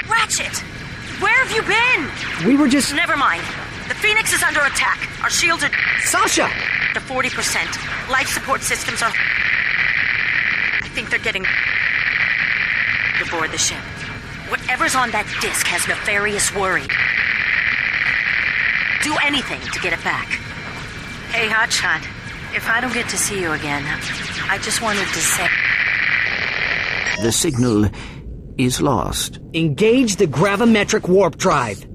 Ratchet! Where have you been? We were just... Never mind. The Phoenix is under attack. Our shields are... Sasha! ...to 40%. Life support systems are... I think they're getting... aboard the ship. Whatever's on that disc has nefarious worry. Do anything to get it back. Hey, Hotshot. If I don't get to see you again, I just wanted to say... The signal is lost. Engage the gravimetric warp drive.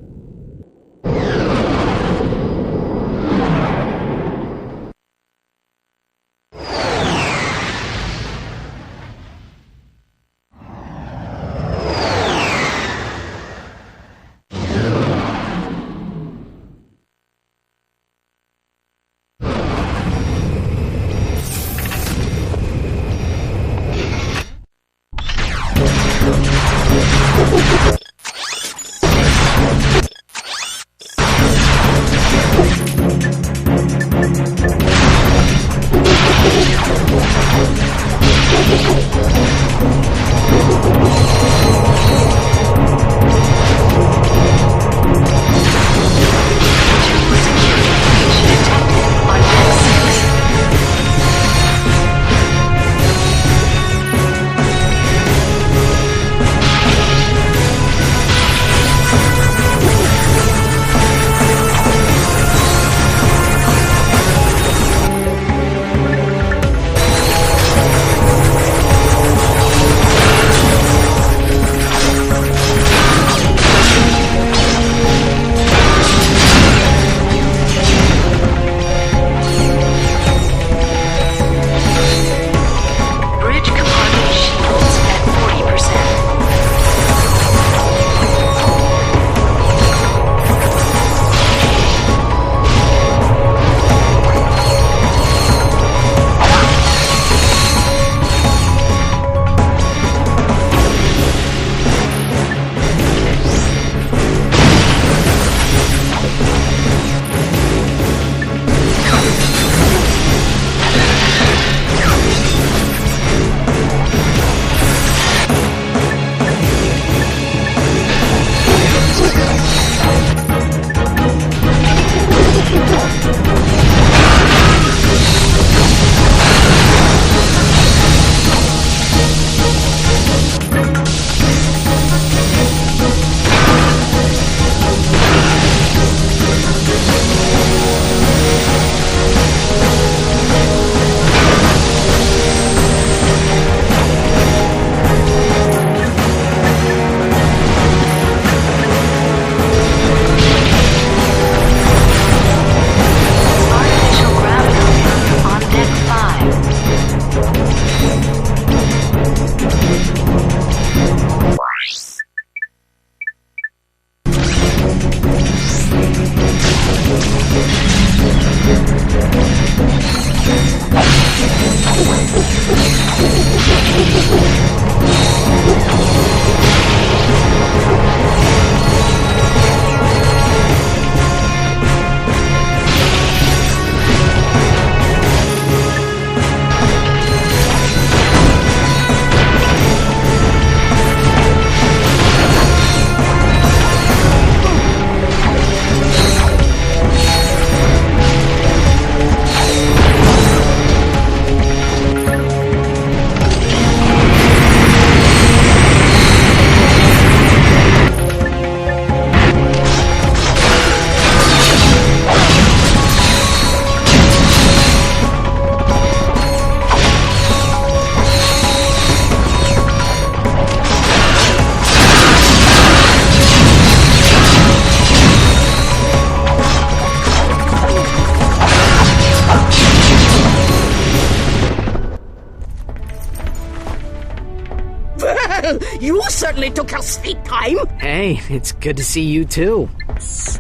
You certainly took your sweet time. Hey, it's good to see you too.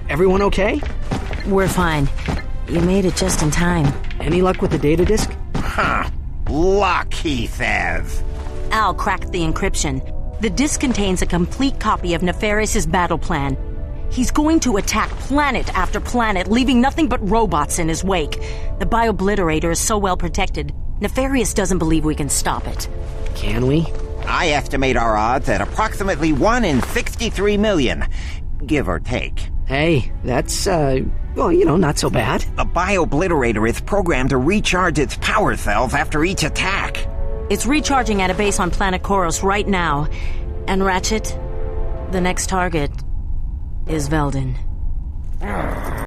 Everyone okay? We're fine. You made it just in time. Any luck with the data disk? Huh. Luck, he says. Al cracked the encryption. The disk contains a complete copy of Nefarious's battle plan. He's going to attack planet after planet, leaving nothing but robots in his wake. The biobliterator is so well protected, Nefarious doesn't believe we can stop it. Can we? I estimate our odds at approximately 1 in 63 million, give or take. Hey, that's, well, not so bad. The Bio-Obliterator is programmed to recharge its power cells after each attack. It's recharging at a base on planet Koros right now. And Ratchet, the next target is Veldin.